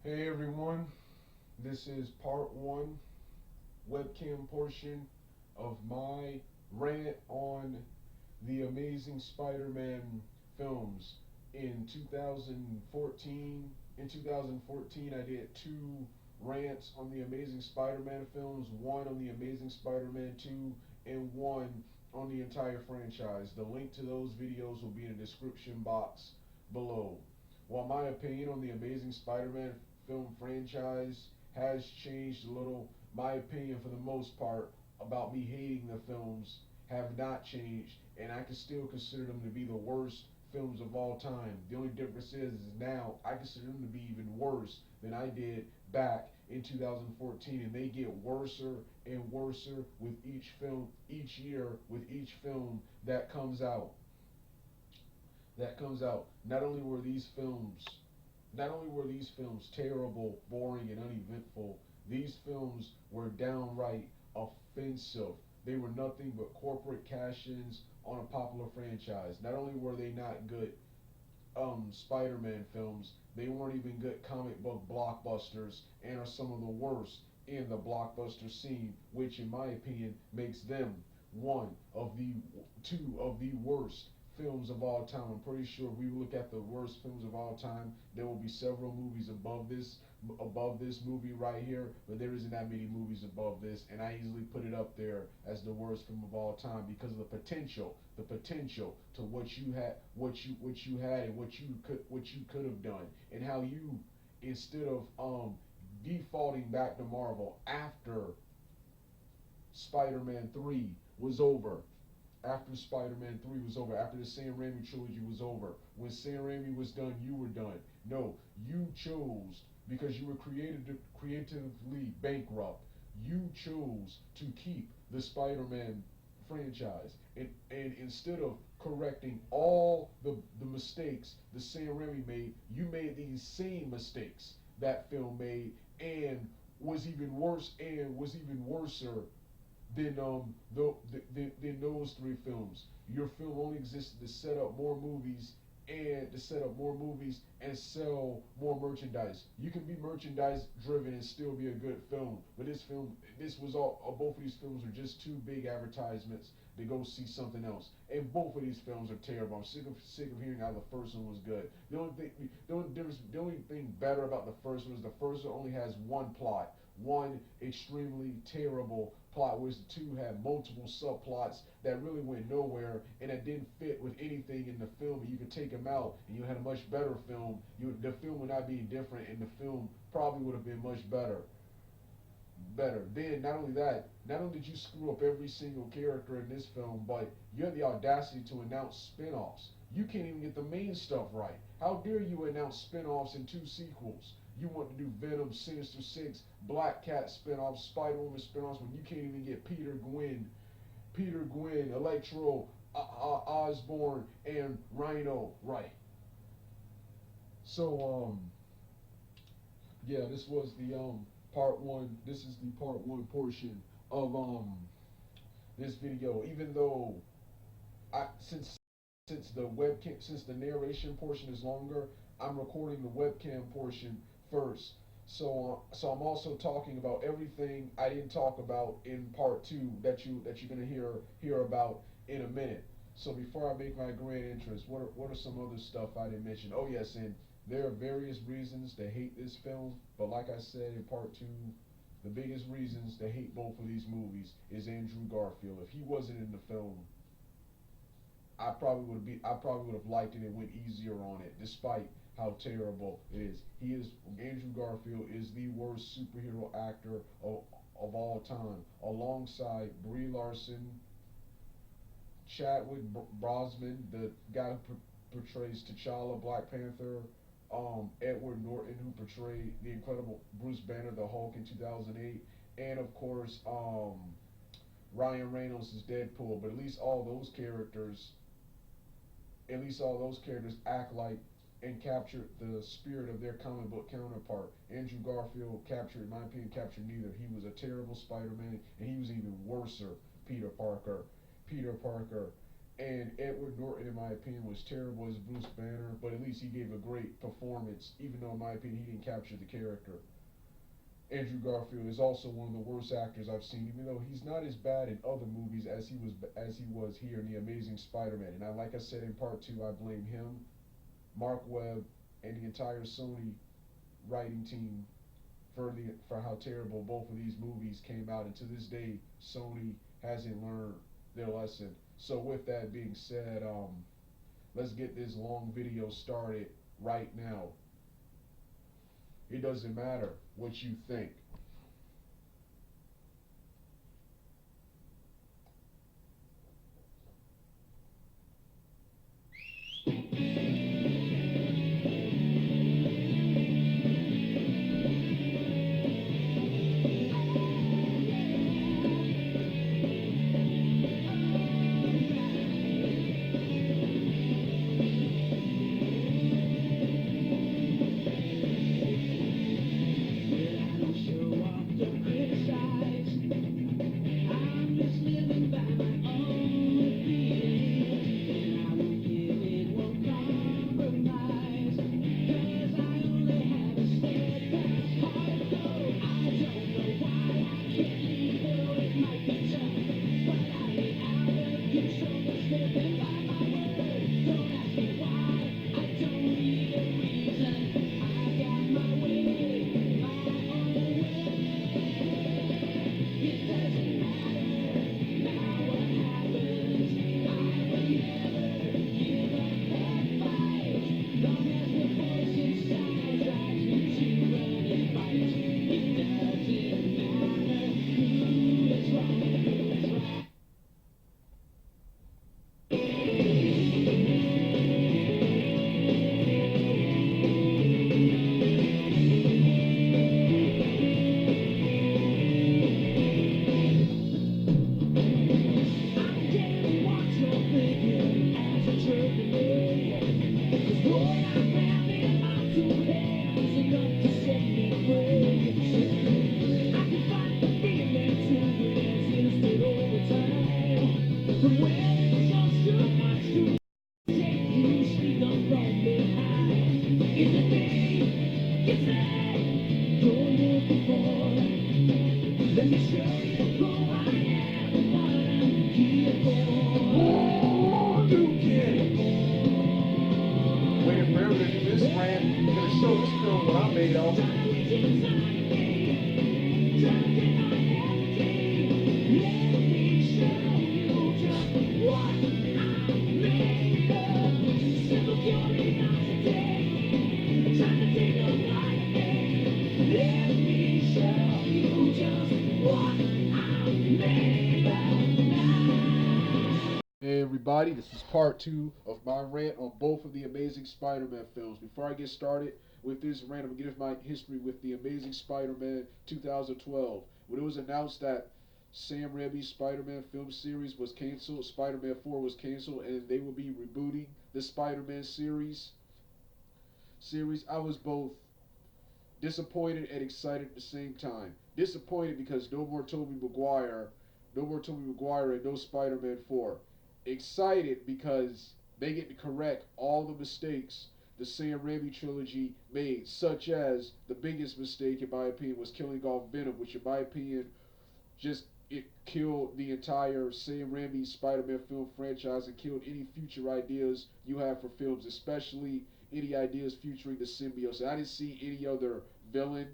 Hey everyone, this is part one, webcam portion of my rant on the Amazing Spider-Man films. In 2014, I did two rants on the Amazing Spider-Man films, one on the Amazing Spider-Man 2 and one on the entire franchise. The link to those videos will be in the description box below. While my opinion on the Amazing Spider-Man film franchise has changed a little, my opinion for the most part about me hating the films have not changed, and I can still consider them to be the worst films of all time. The only difference is now I consider them to be even worse than I did back in 2014, and they get worser and worser with each film, each year, with each film that comes out. Not only were these films terrible, boring, and uneventful, these films were downright offensive. They were nothing but corporate cash-ins on a popular franchise. Not only were they not good Spider-Man films, they weren't even good comic book blockbusters, and are some of the worst in the blockbuster scene, which in my opinion makes them one of the two of the worst films of all time. I'm pretty sure if we look at the worst films of all time, there will be several movies above this movie right here, but there isn't that many movies above this, and I easily put it up there as the worst film of all time because of the potential to what you had and what you could have done, and how you, instead of defaulting back to Marvel after Spider-Man 3 was over, after the Sam Raimi trilogy was over, when Sam Raimi was done, you were done. No, you chose, because you were creatively bankrupt. You chose to keep the Spider-Man franchise, and instead of correcting all the mistakes the Sam Raimi made, you made these same mistakes that film made, and was even worser than than those three films. Your film only existed to set up more movies and sell more merchandise. You can be merchandise driven and still be a good film, but this was all. Both of these films are just two big advertisements to go see something else, and both of these films are terrible. I'm sick of hearing how the first one was good. The only thing better about the first one is the first one only has one plot, one extremely terrible plot, whereas the two had multiple subplots that really went nowhere and that didn't fit with anything in the film. And you could take them out, and you had a much better film. The film would not be different, and the film probably would have been much better. Then not only that, not only did you screw up every single character in this film, but you had the audacity to announce spin-offs. You can't even get the main stuff right. How dare you announce spin-offs in two sequels? You want to do Venom, Sinister Six, Black Cat spin-offs, Spider-Woman spin-offs when you can't even get Peter Gwyn, Electro, Osborn, and Rhino right. So yeah, this was the part one. This is the part one portion of this video. Even though I since the narration portion is longer, I'm recording the webcam portion first. So I'm also talking about everything I didn't talk about in part two that you're gonna hear about in a minute. So before I make my grand entrance, what are some other stuff I didn't mention? Oh yes, and there are various reasons to hate this film, but like I said in part two, the biggest reasons to hate both of these movies is Andrew Garfield. If he wasn't in the film, I probably would have liked it and went easier on it, despite how terrible it is. Andrew Garfield is the worst superhero actor of all time, alongside Brie Larson, Chadwick Boseman, the guy who portrays T'Challa, Black Panther, Edward Norton, who portrayed the incredible Bruce Banner, the Hulk in 2008, and of course Ryan Reynolds is Deadpool. But at least all those characters act like and capture the spirit of their comic book counterpart. Andrew Garfield captured, in my opinion, captured neither. He was a terrible Spider-Man, and he was even worser Peter Parker. Peter Parker, And Edward Norton, in my opinion, was terrible as Bruce Banner, but at least he gave a great performance, even though, in my opinion, he didn't capture the character. Andrew Garfield is also one of the worst actors I've seen, even though he's not as bad in other movies as he was here in The Amazing Spider-Man. And like I said in part two, I blame him, Mark Webb, and the entire Sony writing team for how terrible both of these movies came out. And to this day, Sony hasn't learned their lesson. So with that being said, let's get this long video started right now. It doesn't matter what you think. Waiting forever to do this rant. Gonna show this film what I'm made of. Hey everybody, this is part two of my rant on both of the Amazing Spider-Man films. Before I get started with this rant, I'm going to give my history with the Amazing Spider-Man 2012. When it was announced that Sam Raimi's Spider-Man film series was canceled, Spider-Man 4 was canceled, and they will be rebooting the Spider-Man series, I was both disappointed and excited at the same time. Disappointed because no more Tobey Maguire and no Spider-Man 4. Excited because they get to correct all the mistakes the Sam Raimi trilogy made, such as the biggest mistake, in my opinion, was killing off Venom, which, in my opinion, just it killed the entire Sam Raimi Spider-Man film franchise and killed any future ideas you have for films, especially any ideas featuring the symbiote. I didn't see any other villain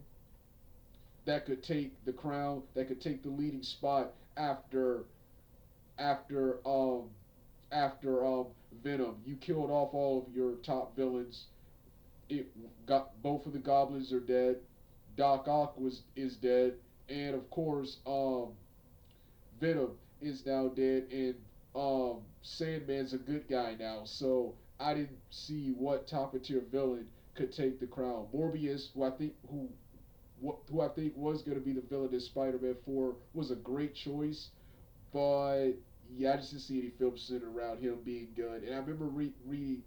that could take the crown, that could take the leading spot after after Venom. You killed off all of your top villains. It got both of the goblins are dead. Doc Ock is dead, and of course Venom is now dead, and Sandman's a good guy now. So I didn't see what top tier villain could take the crown. Morbius, who I think was going to be the villain in Spider-Man 4, was a great choice, but yeah, I just didn't see any film centered around him being good. And I remember reading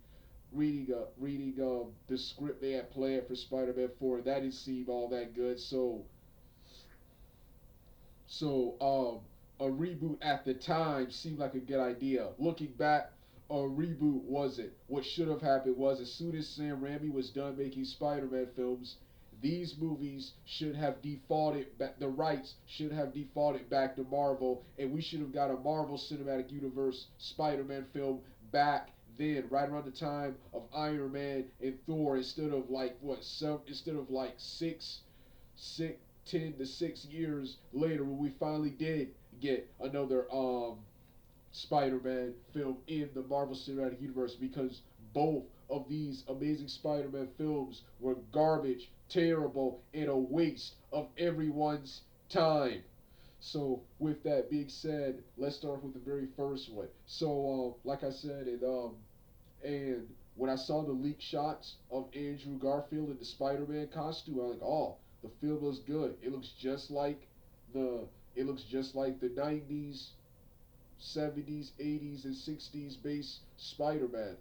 the script they had planned for Spider-Man 4, and that didn't seem all that good. So a reboot at the time seemed like a good idea. Looking back, a reboot wasn't. What should have happened was as soon as Sam Raimi was done making Spider-Man films, these movies should have defaulted back. The rights should have defaulted back to Marvel, and we should have got a Marvel Cinematic Universe Spider-Man film back then, right around the time of Iron Man and Thor, instead of like what some instead of like six 10 to 6 years later when we finally did get another Spider-Man film in the Marvel Cinematic Universe, because both of these Amazing Spider-Man films were garbage, terrible, and a waste of everyone's time. So, with that being said, let's start with the very first one. So, like I said, and when I saw the leaked shots of Andrew Garfield in the Spider-Man costume, I was like, oh, the film looks good. It looks just like the the 90s, 70s, 80s, and 60s base Spider-Man.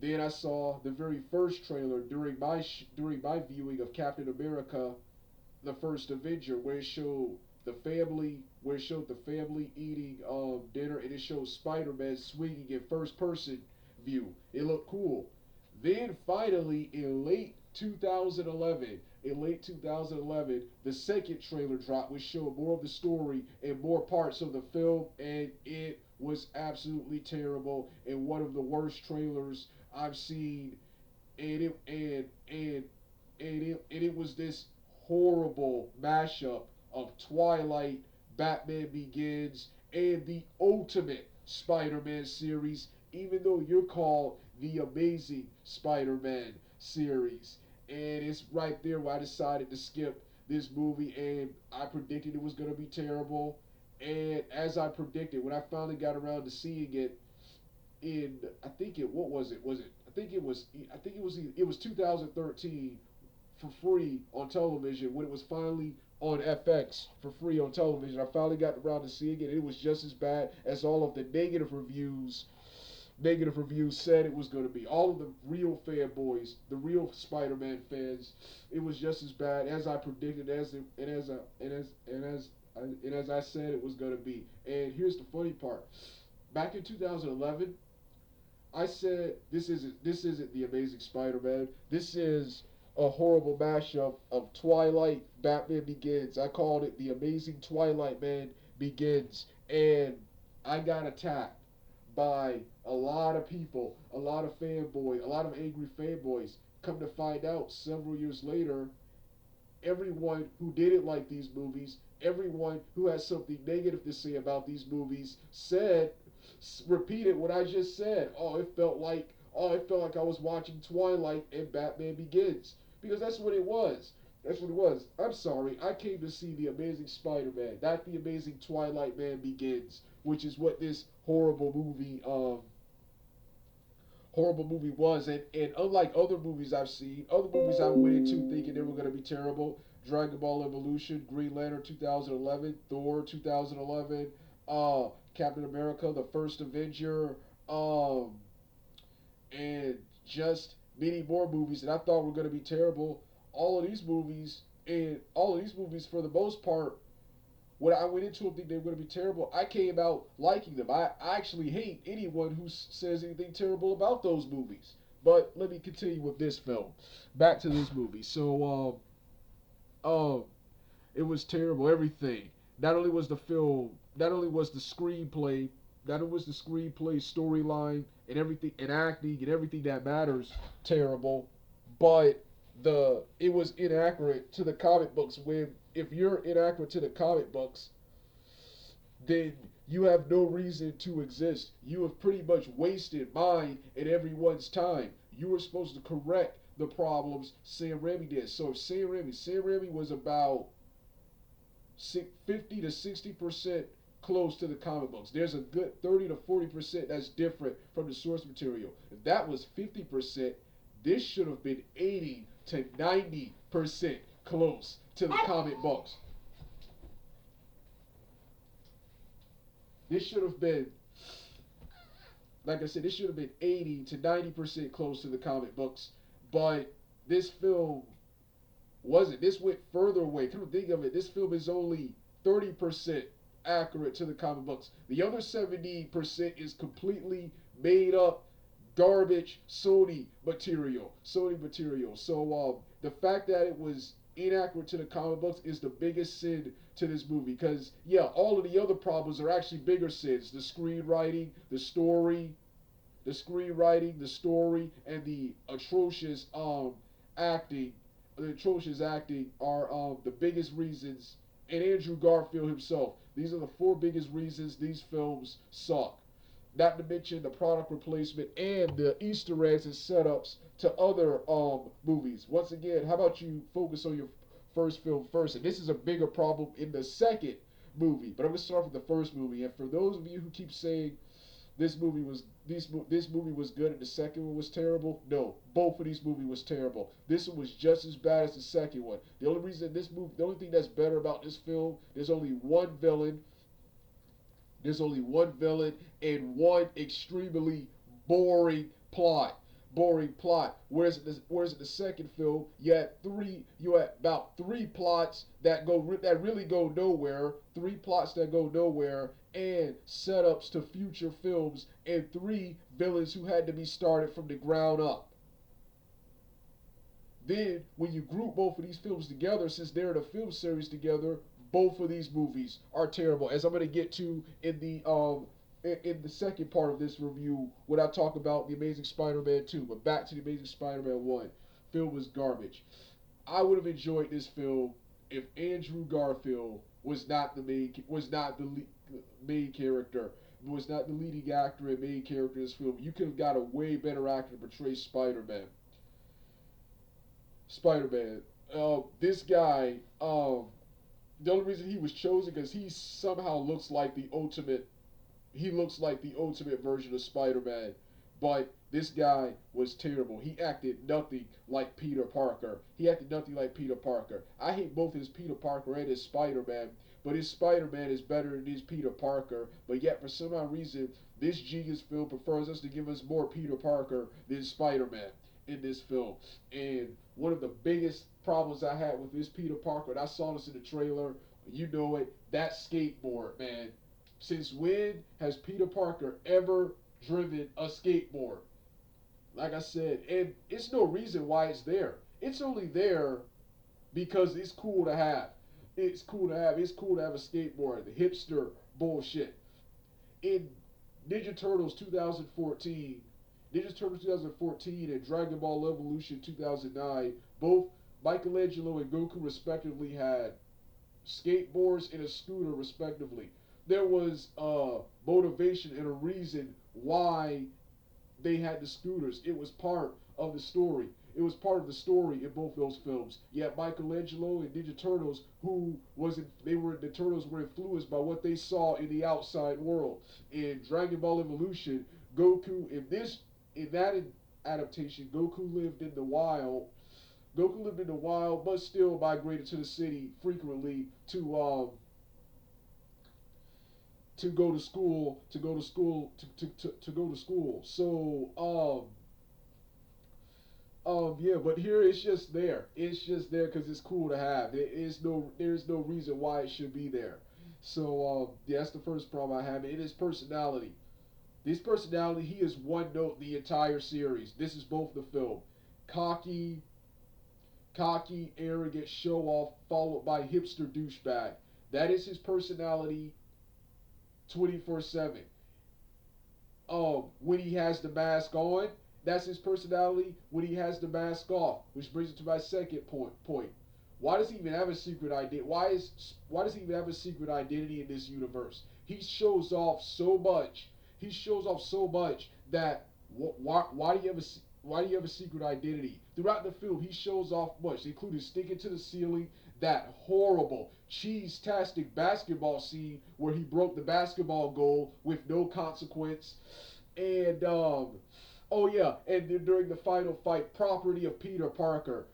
Then I saw the very first trailer during my viewing of Captain America: The First Avenger, where it showed the family eating dinner, and it showed Spider-Man swinging in first person view. It looked cool. Then finally in late 2011, the second trailer dropped, which showed more of the story and more parts of the film, and it was absolutely terrible and one of the worst trailers I've seen. And it was this horrible mashup of Twilight, Batman Begins, and the Ultimate Spider-Man series, even though you're called the Amazing Spider-Man series. And it's right there where I decided to skip this movie, and I predicted it was going to be terrible. And as I predicted, when I finally got around to seeing it in, I think it, what was it? Was it? It was 2013 for free on television when it was finally on FX for free on television. I finally got around to seeing it. It was just as bad as all of the negative reviews said it was going to be. All of the real fanboys, the real Spider-Man fans, it was just as bad as I predicted, and as I said it was going to be. And here's the funny part: back in 2011, I said this isn't the Amazing Spider-Man. This is a horrible mashup of Twilight, Batman Begins. I called it the Amazing Twilight Man Begins, and I got attacked by a lot of people, a lot of fanboys, a lot of angry fanboys. Come to find out, several years later, everyone who didn't like these movies, everyone who has something negative to say about these movies, repeated what I just said. Oh, it felt like I was watching Twilight and Batman Begins, because that's what it was. That's what it was. I'm sorry. I came to see the Amazing Spider-Man, not the Amazing Twilight Man Begins, which is what this horrible movie was. And unlike other movies I've seen, other movies I went into thinking they were going to be terrible: Dragon Ball Evolution, Green Lantern 2011, Thor 2011, Captain America: The First Avenger, and just many more movies that I thought were going to be terrible. All of these movies, for the most part, when I went into them thinking they were going to be terrible, I came out liking them. I actually hate anyone who says anything terrible about those movies. But let me continue with this film. Back to this movie. So, it was terrible. Everything. Not only was the screenplay, storyline, and everything, and acting, and everything that matters terrible, but it was inaccurate to the comic books. When if you're inaccurate to the comic books, then you have no reason to exist. You have pretty much wasted mine and everyone's time. You were supposed to correct the problems Sam Raimi did. So if Sam Raimi was about 50 to 60% close to the comic books. There's a good 30 to 40% that's different from the source material. If that was 50%, this should have been 80 to 90% close to the comic books. This should have been, like I said, this should have been 80 to 90% close to the comic books. But this film wasn't. This went further away. Come to think of it, this film is only 30% accurate to the comic books. The other 70% is completely made up garbage Sony material. Sony material. So the fact that it was inaccurate to the comic books is the biggest sin to this movie. Because yeah, all of the other problems are actually bigger sins. The story, and the acting, are the biggest reasons. And Andrew Garfield himself. These are the four biggest reasons these films suck. Not to mention the product replacement and the Easter eggs and setups to other movies. Once again, how about you focus on your first film first? And this is a bigger problem in the second movie. But I'm gonna start with the first movie. And for those of you who keep saying this movie was good and the second one was terrible. No, both of these movies was terrible. This one was just as bad as the second one. The only thing that's better about this film, there's only one villain and one extremely boring plot. Boring plot. Whereas in the second film, you had about three plots that really go nowhere. Three plots that go nowhere, and setups to future films, and three villains who had to be started from the ground up. Then, when you group both of these films together, since they're in a film series together, both of these movies are terrible. As I'm going to get to in the second part of this review when I talk about the Amazing Spider-Man 2. But back to the Amazing Spider-Man 1, film was garbage. I would have enjoyed this film if Andrew Garfield main character, was not the leading actor and main character in this film. You could have got a way better actor to portray Spider-Man. Spider-Man. This guy, the only reason he was chosen because he somehow looks like the ultimate. He looks like the ultimate version of Spider-Man, but this guy was terrible. He acted nothing like Peter Parker. He acted nothing like Peter Parker. I hate both his Peter Parker and his Spider-Man, but his Spider-Man is better than his Peter Parker. But yet, for some odd reason, this genius film prefers us to give us more Peter Parker than Spider-Man in this film. And one of the biggest problems I had with this Peter Parker, and I saw this in the trailer, you know it, that skateboard, man. Since when has Peter Parker ever driven a skateboard? Like I said, and it's no reason why it's there. It's only there because it's cool to have. It's cool to have. It's cool to have a skateboard. The hipster bullshit. In Ninja Turtles 2014, and Dragon Ball Evolution 2009, both Michelangelo and Goku respectively had skateboards and a scooter respectively. There was a motivation and a reason why they had the scooters. It was part of the story. It was part of the story in both those films. Yet Michelangelo and Ninja Turtles, the Turtles were influenced by what they saw in the outside world. In Dragon Ball Evolution, in that adaptation, Goku lived in the wild. But still migrated to the city frequently to go to school, to go to school. So, yeah, but here it's just there. It's just there because it's cool to have. There's no reason why it should be there. So, yeah, that's the first problem I have. And his personality. His personality, he is one note the entire series. This is both the film. Cocky, arrogant, show off, followed by hipster douchebag. That is his personality 24/7. When he has the mask on, that's his personality when he has the mask off. Which brings it to my second point. Why does he even have a secret identity? Why does he even have a secret identity in this universe? He shows off so much. He shows off so much that why do you have a secret identity? Throughout the film, he shows off much, including sticking to the ceiling, that horrible, cheese-tastic basketball scene where he broke the basketball goal with no consequence. And, oh yeah, and then during the final fight, property of Peter Parker.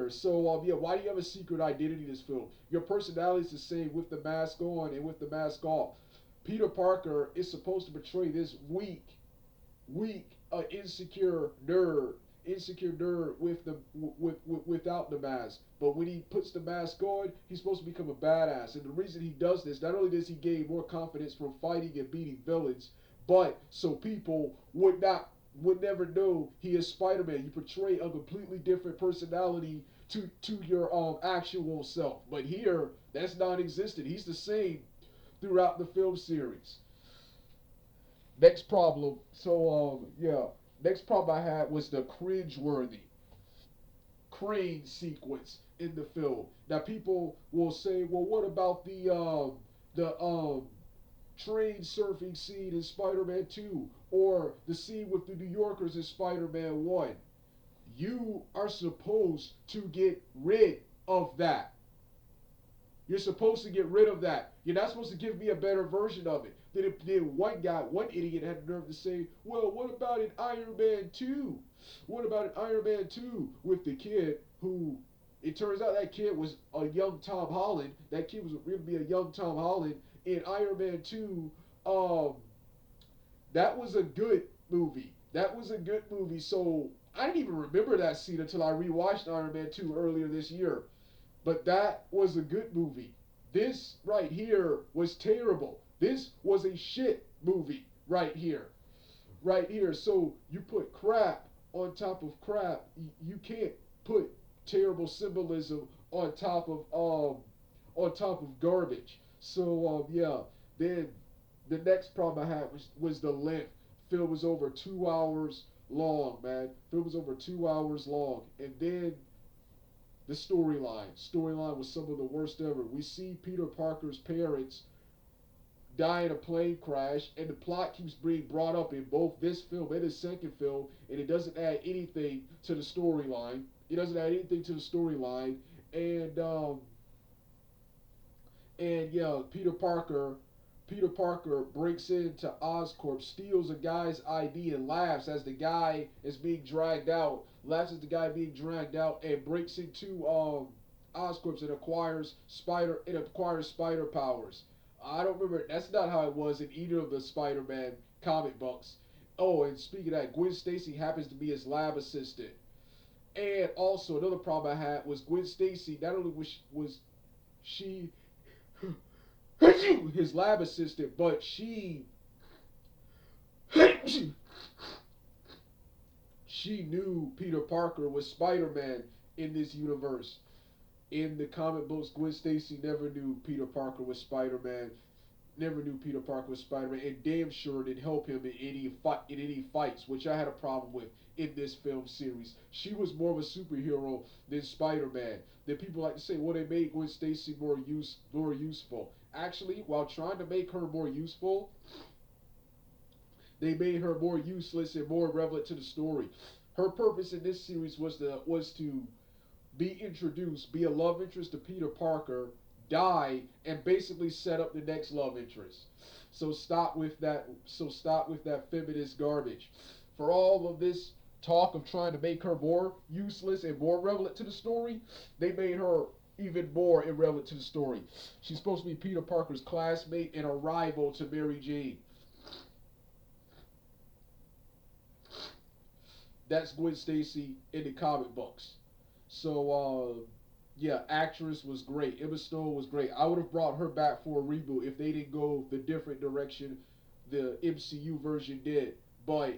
So, yeah, why do you have a secret identity in this film? Your personality is the same with the mask on and with the mask off. Peter Parker is supposed to portray this weak, insecure nerd insecure nerd with without the mask. But when he puts the mask on, he's supposed to become a badass. And the reason he does this, not only does he gain more confidence from fighting and beating villains, but so people would never know he is Spider-Man. You portray a completely different personality to your actual self. But here, that's non-existent. He's the same throughout the film series. Next problem. Yeah. Next problem I had was the cringe-worthy crane sequence in the film. Now people will say, well, what about the train surfing scene in Spider-Man 2 or the scene with the New Yorkers in Spider-Man 1? You are supposed to get rid of that. You're supposed to get rid of that. You're not supposed to give me a better version of it. Then one idiot had the nerve to say, well, what about in Iron Man 2? What about in Iron Man 2 with the kid who, it turns out that kid was a young Tom Holland. That kid was going to be a young Tom Holland in Iron Man 2. Um, that was a good movie. That was a good movie. So I didn't even remember that scene until I rewatched Iron Man 2 earlier this year. But that was a good movie. This right here was terrible. This was a shit movie right here. Right here. So you put crap on top of crap. You can't put terrible symbolism on top of garbage. So yeah. Then the next problem I had was the length. Film was over 2 hours long, man. Film was over 2 hours long. And then the storyline was some of the worst ever. We see Peter Parker's parents die in a plane crash, and the plot keeps being brought up in both this film and the second film, and it doesn't add anything to the storyline. It doesn't add anything to the storyline, and yeah, Peter Parker breaks into Oscorp, steals a guy's ID, and laughs as the guy is being dragged out. Laughs as the guy being dragged out, and breaks into Oscorp and acquires spider powers. I don't remember. That's not how it was in either of the Spider-Man comic books. Oh, and speaking of that, Gwen Stacy happens to be his lab assistant. And also another problem I had was Gwen Stacy. Not only was she his lab assistant, but she knew Peter Parker was Spider-Man in this universe. In the comic books, Gwen Stacy never knew Peter Parker was Spider-Man. Never knew Peter Parker was Spider-Man, and damn sure didn't help him in any fights, which I had a problem with in this film series. She was more of a superhero than Spider-Man. Then people like to say, well, they made Gwen Stacy more useful. Actually, while trying to make her more useful, they made her more useless and more irrelevant to the story. Her purpose in this series was to be introduced, be a love interest to Peter Parker, die, and basically set up the next love interest. So stop with that. So stop with that feminist garbage. For all of this talk of trying to make her more useless and more relevant to the story, they made her even more irrelevant to the story. She's supposed to be Peter Parker's classmate and a rival to Mary Jane. That's Gwen Stacy in the comic books. So yeah, actress was great. Emma Stone was great. I would have brought her back for a reboot if they didn't go the different direction the MCU version did. But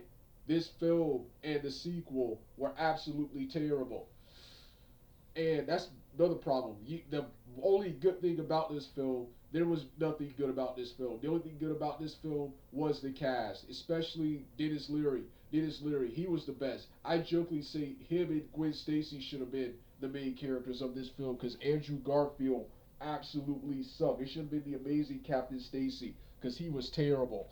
this film and the sequel were absolutely terrible. And that's another problem. The only good thing about this film, there was nothing good about this film. The only thing good about this film was the cast, especially Dennis Leary. Dennis Leary, he was the best. I jokingly say him and Gwen Stacy should have been the main characters of this film because Andrew Garfield absolutely sucked. It should have been the amazing Captain Stacy because he was terrible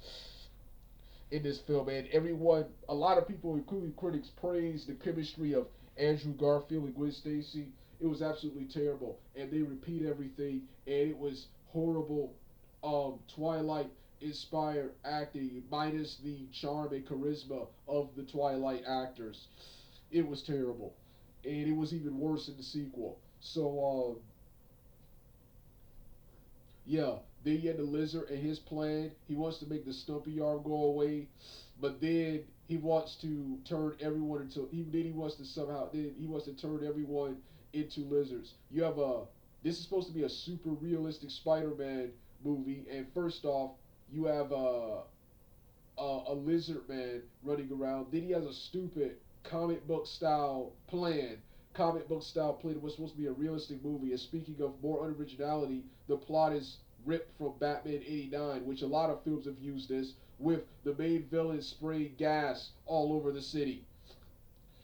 in this film. And everyone, a lot of people, including critics, praised the chemistry of Andrew Garfield and Gwen Stacy. It was absolutely terrible, and they repeat everything, and it was horrible. Twilight inspired acting, minus the charm and charisma of the Twilight actors. It was terrible, and it was even worse in the sequel. So, yeah, then you had the lizard and his plan. He wants to make the stumpy arm go away, but then he wants to turn everyone into he wants to somehow then he wants to turn everyone into lizards. You have a this is supposed to be a super realistic Spider-Man movie, and first off, you have a lizard man running around. Then he has a stupid comic book style plan. It was supposed to be a realistic movie. And speaking of more unoriginality, the plot is ripped from Batman '89, which a lot of films have used this, with the main villain spraying gas all over the city.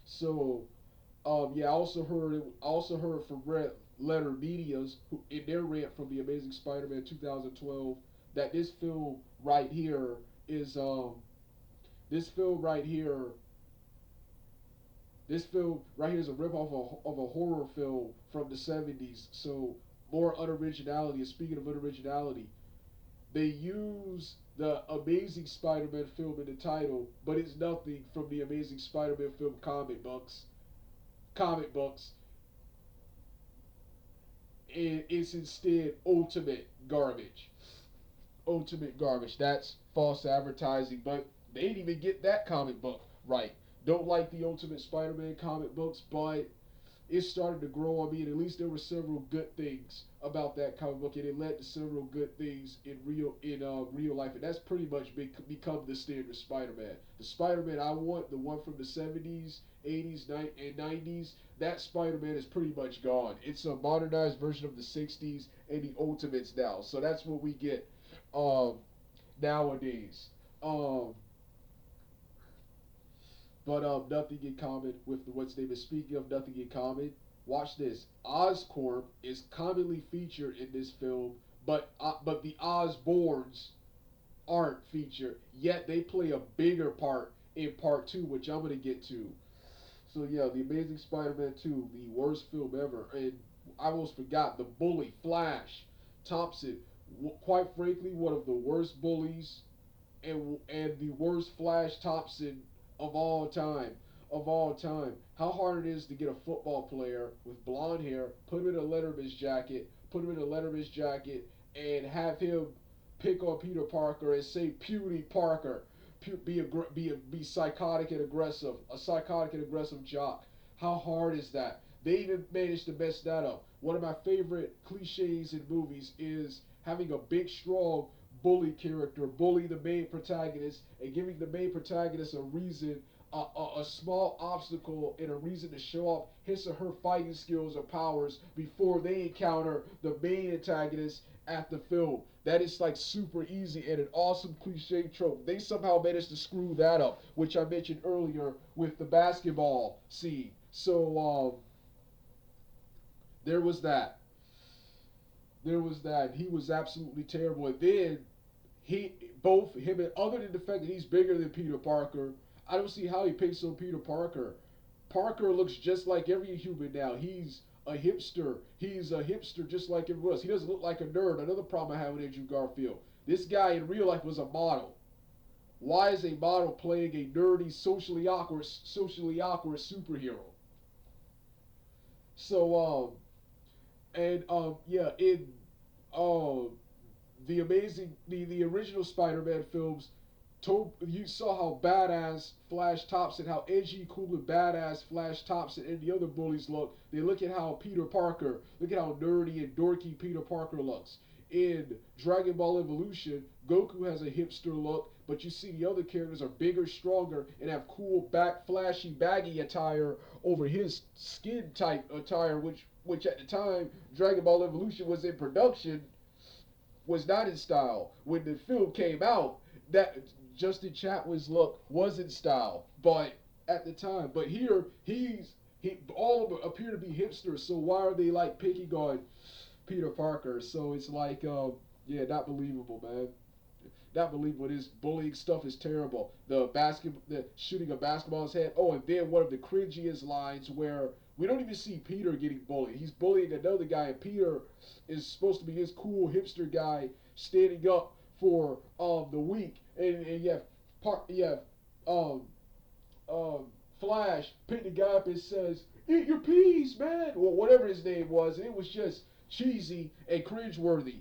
So yeah, I also heard from Red Letter Media's who, in their rant from the Amazing Spider-Man 2012 that right here is this film right here this film right here is a ripoff of a horror film from the '70s. So more unoriginality. And speaking of unoriginality, they use the Amazing Spider-Man film in the title, but it's nothing from the Amazing Spider-Man film Comic books, and it's instead ultimate garbage. Ultimate garbage. That's false advertising, but they didn't even get that comic book right. Don't like the Ultimate Spider-Man comic books, but it started to grow on me, and at least there were several good things about that comic book, and it led to several good things in real life, and that's pretty much become the standard Spider-Man. The Spider-Man I want, the one from the '70s, '80s, and '90s, that Spider-Man is pretty much gone. It's a modernized version of the '60s and the Ultimates now, so that's what we get um, nowadays. Um, but nothing in common with the what's name is. Speaking of nothing in common, watch this. Oscorp is commonly featured in this film, but the Osborns aren't featured. Yet they play a bigger part in part two, which I'm gonna get to. So yeah, the Amazing Spider-Man 2, the worst film ever, and I almost forgot the bully Flash Thompson. Quite frankly, one of the worst bullies and the worst Flash Thompson of all time. Of all time, how hard it is to get a football player with blonde hair, put him in a Letterman's jacket, and have him pick on Peter Parker and say "Puny Parker," be psychotic and aggressive, a psychotic and aggressive jock. How hard is that? They even managed to mess that up. One of my favorite cliches in movies is having a big, strong bully character bully the main protagonist and giving the main protagonist a reason, a small obstacle and a reason to show off his or her fighting skills or powers before they encounter the main antagonist at the film. That is like super easy and an awesome cliche trope. They somehow managed to screw that up, which I mentioned earlier with the basketball scene. So there was that. There was that. He was absolutely terrible. And then he both him and other than the fact that he's bigger than Peter Parker, I don't see how he picks on Peter Parker. Parker looks just like every human now. He's a hipster. He's a hipster just like everyone else. He doesn't look like a nerd. Another problem I have with Andrew Garfield. This guy in real life was a model. Why is a model playing a nerdy, socially awkward superhero? So and yeah, in um the original Spider-Man films, you saw how badass Flash Thompson, how edgy, cool, and badass Flash Thompson and the other bullies look. They look at how look at how nerdy and dorky Peter Parker looks. In Dragon Ball Evolution, Goku has a hipster look, but you see the other characters are bigger, stronger, and have cool, flashy, baggy attire over his skin type attire, which at the time Dragon Ball Evolution was in production was not in style. When the film came out, that Justin Chatwin's look was in style, but at the time, but here he all of them appear to be hipsters. So why are they like picking on Peter Parker? So it's like, yeah, not believable, man. Not believable. This bullying stuff is terrible. The shooting a basketball in his head. Oh, and then one of the cringiest lines where we don't even see Peter getting bullied. He's bullying another guy, and Peter is supposed to be his cool hipster guy standing up for the weak, and you have um um Flash pick the guy up and says, "Eat your peas, man," or whatever his name was. And it was just cheesy and cringeworthy.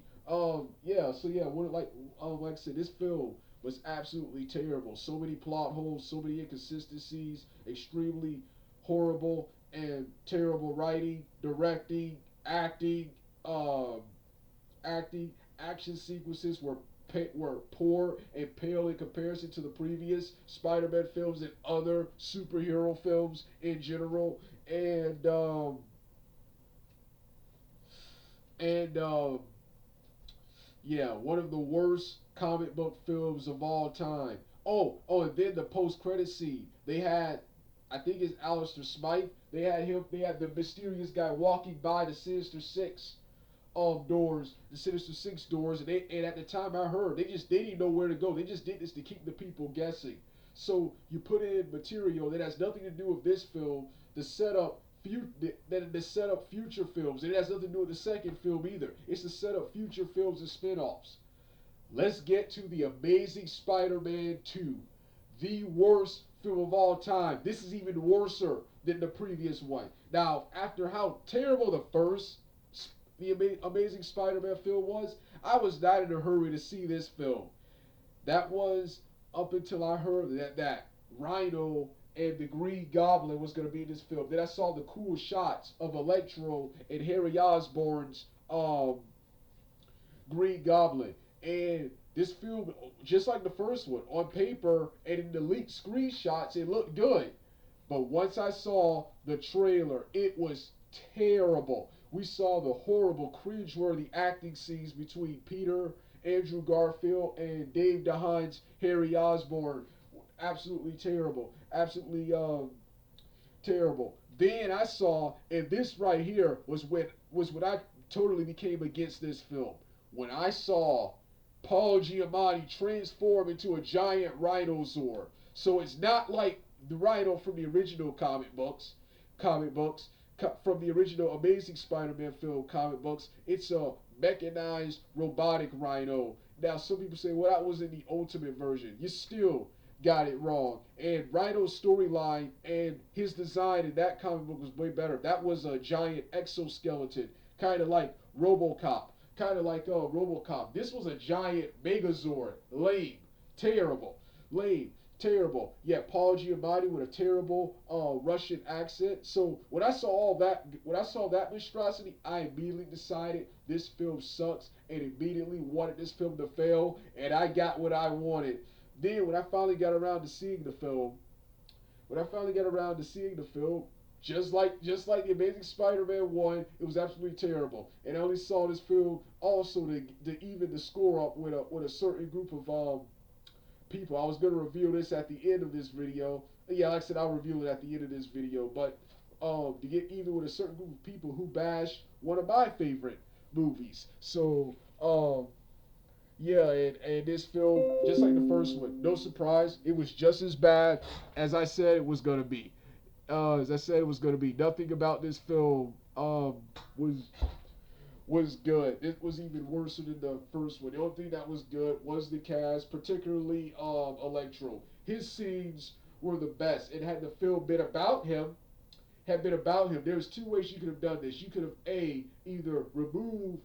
Yeah, so yeah, like I said, this film was absolutely terrible. So many plot holes, so many inconsistencies, extremely horrible and terrible writing, directing, acting, um, acting, action sequences were poor and pale in comparison to the previous Spider-Man films and other superhero films in general. And and yeah, one of the worst comic book films of all time. And then the post-credit scene. They had, I think it's Alistair Smythe. They had him. They had the mysterious guy walking by the Sinister Six doors, the Sinister Six doors, and at the time I heard they didn't know where to go. They just did this to keep the people guessing. So you put in material that has nothing to do with this film to set up future films. And it has nothing to do with the second film either. It's to set up future films and spin-offs. Let's get to the Amazing Spider-Man 2, the worst film of all time. This is even worser than the previous one. Now, after how terrible the first Amazing Spider-Man film was, I was not in a hurry to see this film. That was up until I heard that Rhino and the Green Goblin was going to be in this film. Then I saw the cool shots of Electro and Harry Osborn's Green Goblin. And this film, just like the first one, on paper and in the leaked screenshots, it looked good. But once I saw the trailer, it was terrible. We saw the horrible, cringeworthy acting scenes between Peter, Andrew Garfield, and Dave DeHaan's Harry Osborn. Absolutely terrible. Absolutely terrible. Then I saw, and this right here was when I totally became against this film. When I saw Paul Giamatti transform into a giant rhinosaur. So it's not like the rhino from the original comic books from the original Amazing Spider-Man film comic books. It's a mechanized robotic rhino. Now some people say, well, that was in the ultimate version. You still got it wrong. And Rhino's storyline and his design in that comic book was way better. That was a giant exoskeleton, kind of like RoboCop. RoboCop. This was a giant Megazord. Lame. Terrible. Lame. Terrible. Yeah, Paul Giamatti with a terrible Russian accent. So when I saw that monstrosity, I immediately decided this film sucks and immediately wanted this film to fail, and I got what I wanted. Then when I finally got around to seeing the film, just like the Amazing Spider-Man 1, it was absolutely terrible. And I only saw this film also to even the score up with a certain group of people. I was going to reveal this at the end of this video. Yeah, like I said, I'll reveal it at the end of this video. But to get even with a certain group of people who bash one of my favorite movies. So yeah, and this film, just like the first one, no surprise, it was just as bad as I said it was going to be. As I said, it was going to be. Nothing about this film was was good. It was even worse than the first one. The only thing that was good was the cast, particularly Electro. His scenes were the best. It had the film been about him. There's two ways you could have done this. You could have either remove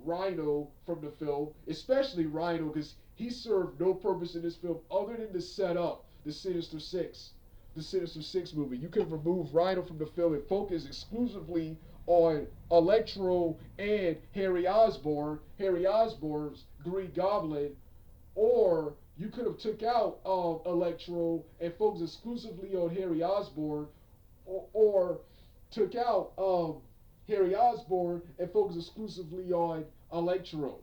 Rhino from the film, especially Rhino, because he served no purpose in this film other than to set up the Sinister Six movie. You could remove Rhino from the film and focus exclusively on Electro and Harry Osborn's Green Goblin, or you could have took out Electro and focused exclusively on Harry Osborn, or took out Harry Osborn and focused exclusively on Electro.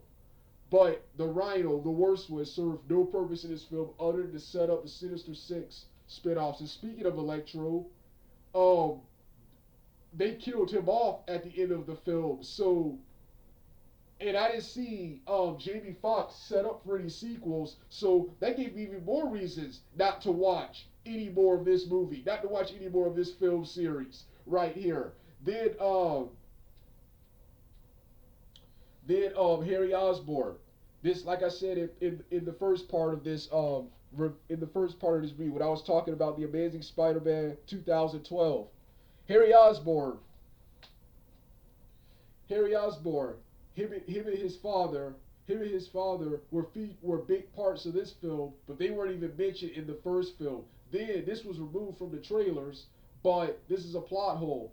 But the Rhino, the worst one, served no purpose in this film other than to set up the Sinister Six spinoffs. And speaking of Electro, um, they killed him off at the end of the film. So, and I didn't see Jamie Foxx set up for any sequels. So that gave me even more reasons not to watch any more of this movie, not to watch any more of this film series right here. Then, Harry Osborn. This, like I said in the first part of this in the first part of this video when I was talking about the Amazing Spider-Man 2012, Harry Osborn, Harry Osborn, him and his father him and his father were big parts of this film, but they weren't even mentioned in the first film. Then this was removed from the trailers, but this is a plot hole.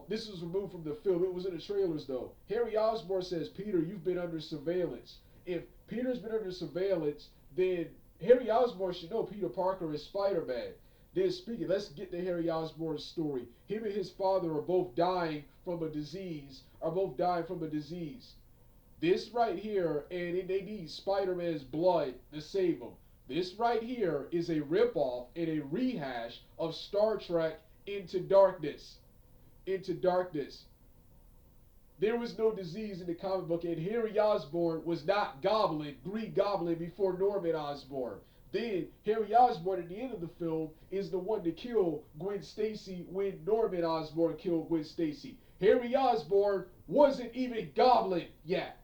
This was removed from the film. It was in the trailers though. Harry Osborn says, "Peter, you've been under surveillance." If Peter's been under surveillance, then Harry Osborn should know Peter Parker is Spider-Man. Then speaking, let's get to Harry Osborn's story. Him and his father are both dying from a disease. Are both dying from a disease. This right here, and they need Spider-Man's blood to save them. This right here is a ripoff and a rehash of Star Trek Into Darkness. Into Darkness. There was no disease in the comic book, and Harry Osborn was not Goblin, Green Goblin, before Norman Osborn. Then Harry Osborn at the end of the film is the one to kill Gwen Stacy when Norman Osborn killed Gwen Stacy. Harry Osborn wasn't even Goblin yet.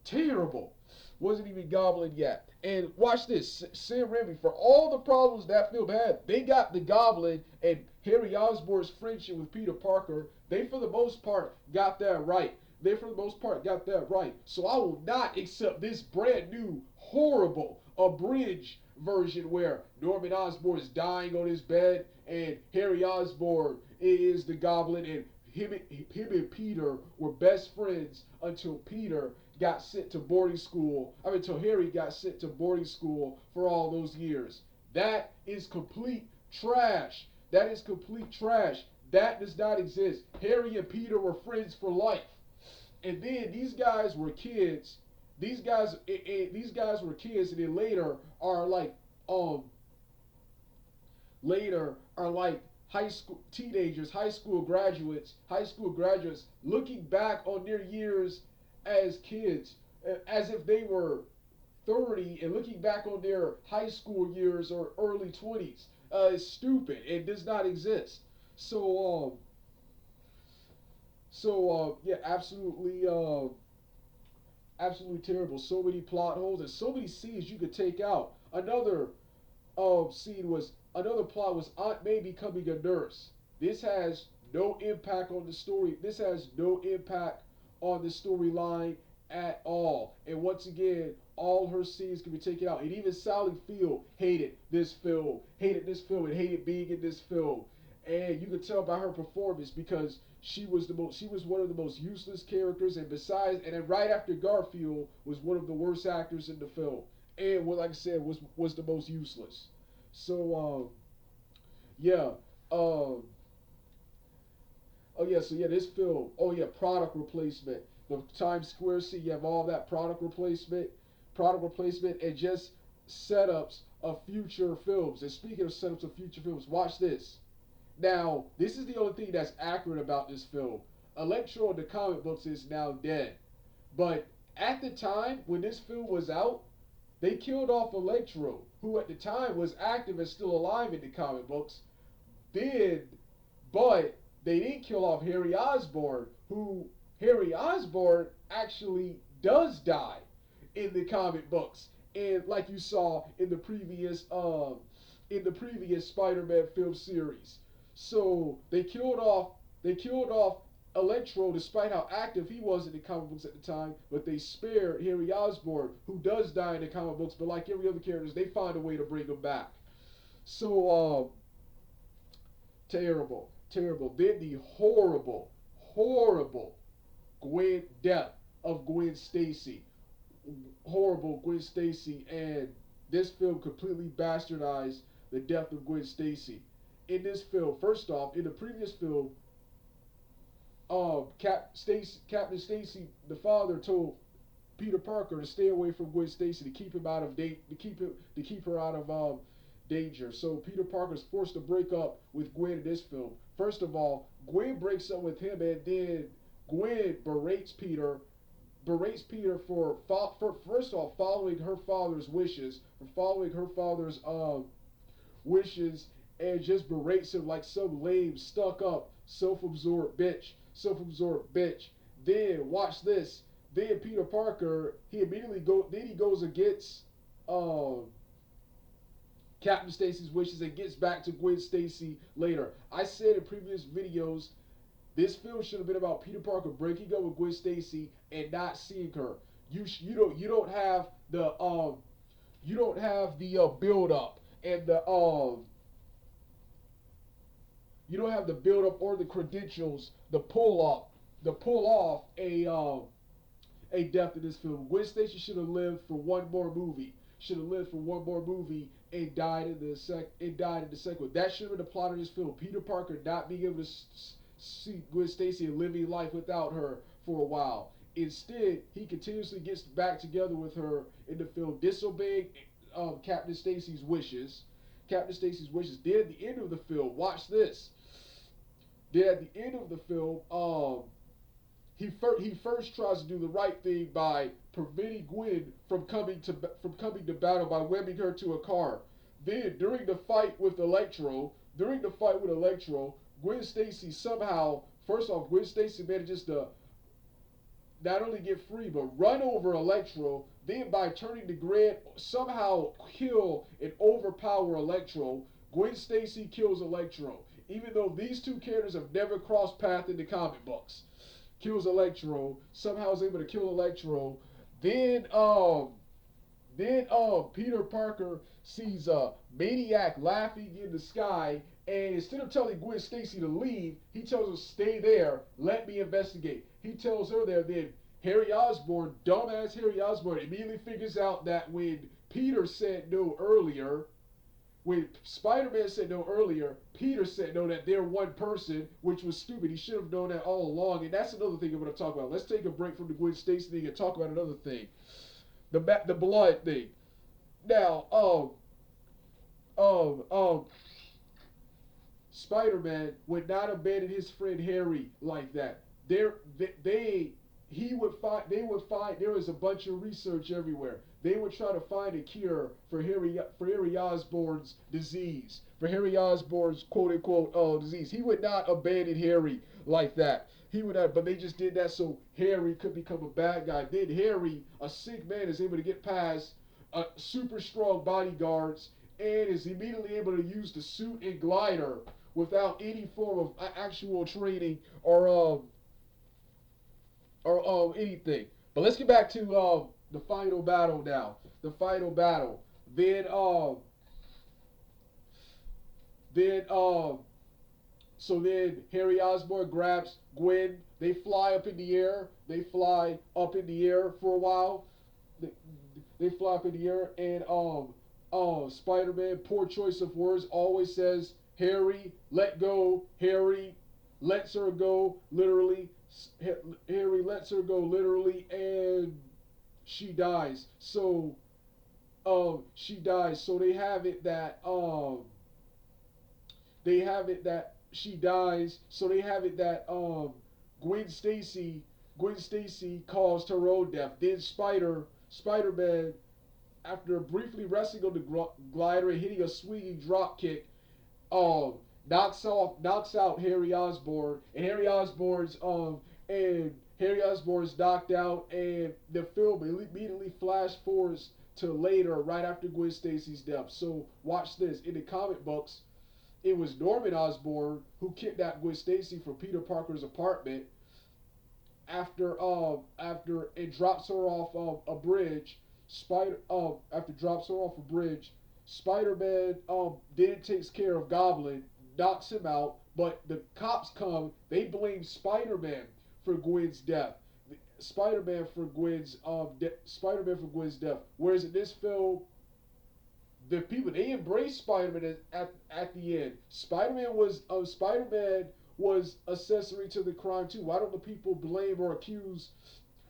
Terrible. Wasn't even Goblin yet. And watch this. Sam Raimi, for all the problems that film had, they got the Goblin and Harry Osborn's friendship with Peter Parker. They, for the most part, got that right. They, for the most part, got that right. So I will not accept this brand new, horrible, abridged version where Norman Osborn is dying on his bed and Harry Osborn is the Goblin, and him and Peter were best friends until Peter got sent to boarding school. I mean, until Harry got sent to boarding school for all those years. That is complete trash. That is complete trash. That does not exist. Harry and Peter were friends for life. And then these guys were kids. These guys were kids, and then later are like high school teenagers, high school graduates looking back on their years as kids, as if they were 30 and looking back on their high school years or early 20s. It's stupid. It does not exist. So, yeah, absolutely terrible. So many plot holes and so many scenes you could take out. Another plot was Aunt May becoming a nurse. This has no impact on the story. This has no impact on the storyline at all. And once again, all her scenes can be taken out. And even Sally Field hated this film, and hated being in this film. And you could tell by her performance because she was one of the most useless characters, and then right after Garfield was one of the worst actors in the film, and what, like I said, was the most useless. So yeah, um, oh yeah, so yeah, this film. Oh yeah, product replacement. The Times Square scene. You have all that product replacement, and just setups of future films. And speaking of setups of future films, watch this. Now, this is the only thing that's accurate about this film. Electro in the comic books is now dead, but at the time when this film was out, they killed off Electro, who at the time was active and still alive in the comic books. Then, but they didn't kill off Harry Osborn, who Harry Osborn actually does die in the comic books, and like you saw in the previous Spider-Man film series. So they killed off Electro despite how active he was in the comic books at the time, but they spared Harry Osborn, who does die in the comic books, but like every other character, they find a way to bring him back. So terrible, terrible. Then the horrible, horrible death of Gwen Stacy. Horrible Gwen Stacy, and this film completely bastardized the death of Gwen Stacy. In this film, first off, in the previous film, Captain Stacy, the father, told Peter Parker to stay away from Gwen Stacy to keep him out of to keep her out of danger. So Peter Parker is forced to break up with Gwen in this film. First of all, Gwen breaks up with him, and then Gwen berates Peter for first off following her father's wishes, wishes, and just berates him like some lame, stuck up, self-absorbed bitch. Self-absorbed bitch. Then watch this. Then Peter Parker, he goes against Captain Stacy's wishes and gets back to Gwen Stacy later. I said in previous videos, This film should have been about Peter Parker breaking up with Gwen Stacy and not seeing her. You don't have the build up and the you don't have the build up or the credentials to pull off a death in this film. Gwen Stacy should have lived for one more movie. Should have lived for one more movie and died in the second one. That should have been the plot of this film. Peter Parker not being able to see Gwen Stacy and living life without her for a while. Instead, he continuously gets back together with her in the film, disobeying Captain Stacy's wishes. Captain Stacy's wishes. Then at the end of the film, watch this. Then at the end of the film, he first tries to do the right thing by preventing Gwen from coming to battle by webbing her to a car. Then during the fight with Electro, Gwen Stacy somehow, first off, Gwen Stacy manages to not only get free but run over Electro. Then by turning to Grant, somehow kill and overpower Electro. Gwen Stacy kills Electro, even though these two characters have never crossed paths in the comic books. Kills Electro, somehow is able to kill Electro. Then Peter Parker sees a maniac laughing in the sky, and instead of telling Gwen Stacy to leave, he tells her stay there, let me investigate. He tells her there. Then Harry Osborn, dumbass Harry Osborn, immediately figures out that when Peter said no earlier, when Spider-Man said no earlier, Peter said no, that they're one person, which was stupid. He should have known that all along, and that's another thing I'm going to talk about. Let's take a break from the Gwen Stacy thing and talk about another thing, the blood thing. Now, Spider-Man would not abandon his friend Harry like that. They would find there was a bunch of research everywhere. They would try to find a cure for Harry Osborn's disease, for Harry Osborn's quote unquote disease. He would not abandon Harry like that. He would not, but they just did that so Harry could become a bad guy. Then Harry, a sick man, is able to get past super strong bodyguards and is immediately able to use the suit and glider without any form of actual training or anything. But let's get back to the final battle now. The final battle. Then Harry Osborn grabs Gwen. They fly up in the air. They fly up in the air for a while. They, they fly up in the air, and Spider-Man, poor choice of words, always says, "Harry, let go." Harry lets her go, literally. Harry lets her go, literally, and she dies. So, she dies. So they have it that she dies. So they have it that Gwen Stacy caused her own death. Then Spider-Man, after briefly resting on the glider and hitting a swinging drop kick, um, knocks out Harry Osborn, and Harry Osborn's knocked out, and the film immediately flash forwards to later, right after Gwen Stacy's death. So watch this. In the comic books, it was Norman Osborn who kidnapped Gwen Stacy from Peter Parker's apartment after it drops her off a bridge. After drops her off a bridge, Spider-Man then takes care of Goblin, knocks him out, but the cops come. They blame Spider-Man for Gwen's death. Spider-Man for Gwen's death. Whereas in this film, the people, they embrace Spider-Man at the end. Spider-Man was accessory to the crime too. Why don't the people blame or accuse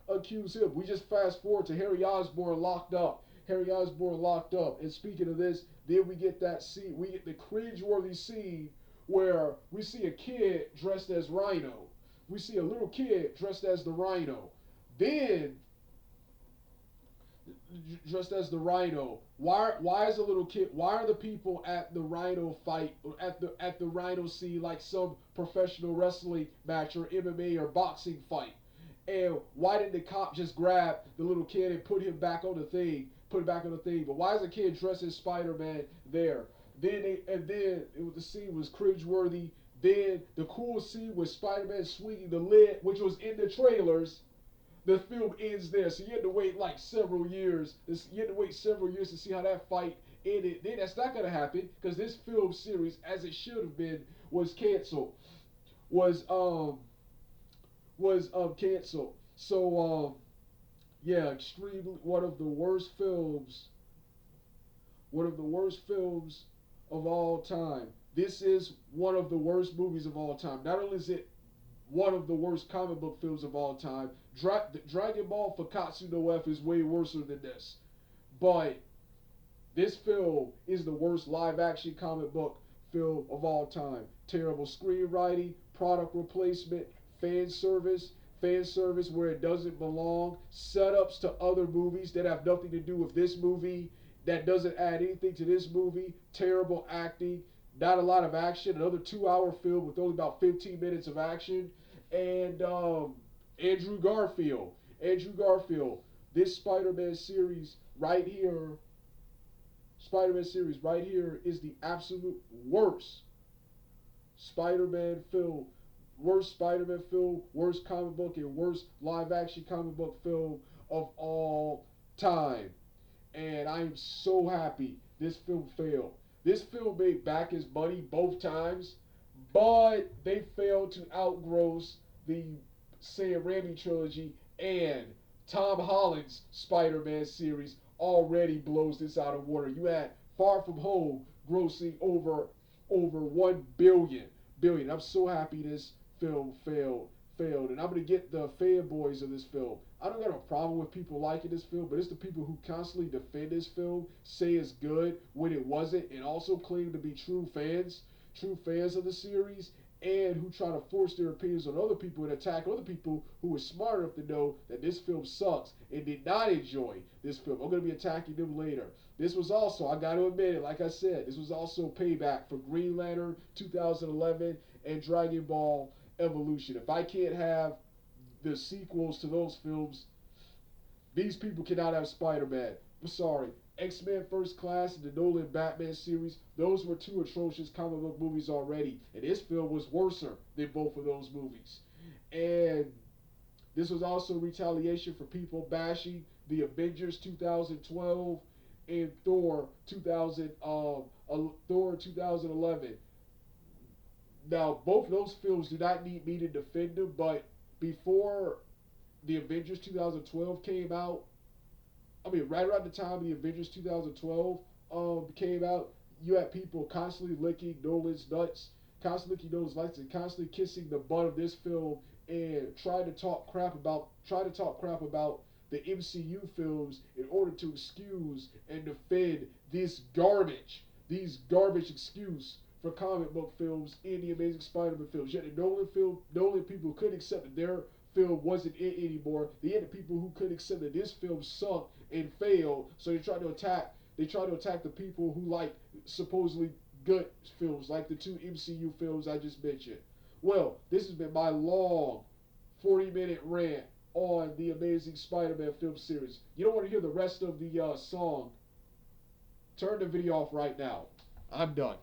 him? We just fast forward to Harry Osborn locked up. Harry Osborn locked up. And speaking of this, then we get that scene. We get the cringe-worthy scene where we see a kid dressed as Rhino. We see a little kid dressed as the Rhino. Then dressed as the Rhino. Why is a little kid? Why are the people at the Rhino fight, at the Rhino scene, like some professional wrestling match or MMA or boxing fight? And why didn't the cop just grab the little kid and put him back on the thing? But why is the kid dressed as Spider-Man there? The scene was cringeworthy. Then the cool scene with Spider-Man swinging the lid, which was in the trailers, the film ends there. So you had to wait like several years. You had to wait several years to see how that fight ended. Then that's not gonna happen because this film series, as it should have been, was canceled. Was canceled. So yeah, extremely one of the worst films of all time. This is one of the worst movies of all time. Not only is it one of the worst comic book films of all time, Dragon Ball Fakatsu no F is way worse than this. But this film is the worst live action comic book film of all time. Terrible screenwriting, product replacement, fan service where it doesn't belong, setups to other movies that have nothing to do with this movie, that doesn't add anything to this movie, terrible acting, not a lot of action, another 2 hour film with only about 15 minutes of action, and Andrew Garfield. Andrew Garfield, this Spider-Man series right here is the absolute worst Spider-Man film, worst Spider-Man film, worst comic book, and worst live action comic book film of all time. And I am so happy this film failed. This film made back his money both times, but they failed to outgross the Sam Raimi trilogy, and Tom Holland's Spider-Man series already blows this out of water. You had Far From Home grossing over 1 billion. I'm so happy this film failed, and I'm gonna get the fanboys of this film. I don't got a problem with people liking this film, but it's the people who constantly defend this film, say it's good when it wasn't, and also claim to be true fans of the series, and who try to force their opinions on other people and attack other people who are smart enough to know that this film sucks and did not enjoy this film. I'm going to be attacking them later. This was also, I got to admit it, like I said, this was also payback for Green Lantern 2011 and Dragon Ball Evolution. If I can't have the sequels to those films, these people cannot have Spider-Man. I'm sorry. X-Men First Class and the Nolan Batman series, those were two atrocious comic book movies already. And this film was worse than both of those movies. And this was also retaliation for people bashing the Avengers 2012 and Thor 2011. Now, both of those films do not need me to defend them, but before the Avengers 2012 came out, I mean, right around the time the Avengers 2012 came out, you had people constantly licking Nolan's nuts, and constantly kissing the butt of this film, and trying to talk crap about the MCU films in order to excuse and defend these garbage excuse for comic book films in the Amazing Spider-Man films. Yet the Nolan people couldn't accept that their film wasn't it anymore. They had the people who couldn't accept that this film sunk and failed, so they tried to attack. They tried to attack the people who like supposedly good films, like the two MCU films I just mentioned. Well, this has been my long 40-minute rant on the Amazing Spider-Man film series. You don't want to hear the rest of the song? Turn the video off right now. I'm done.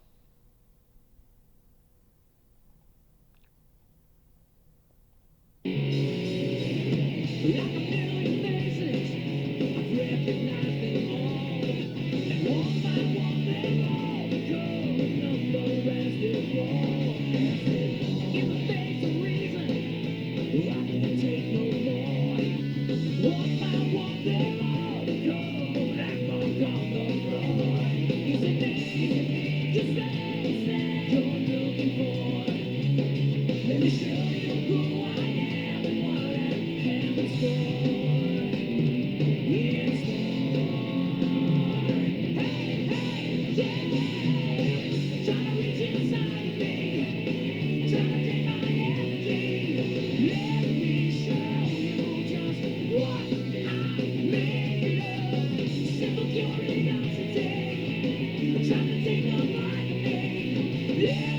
Yeah.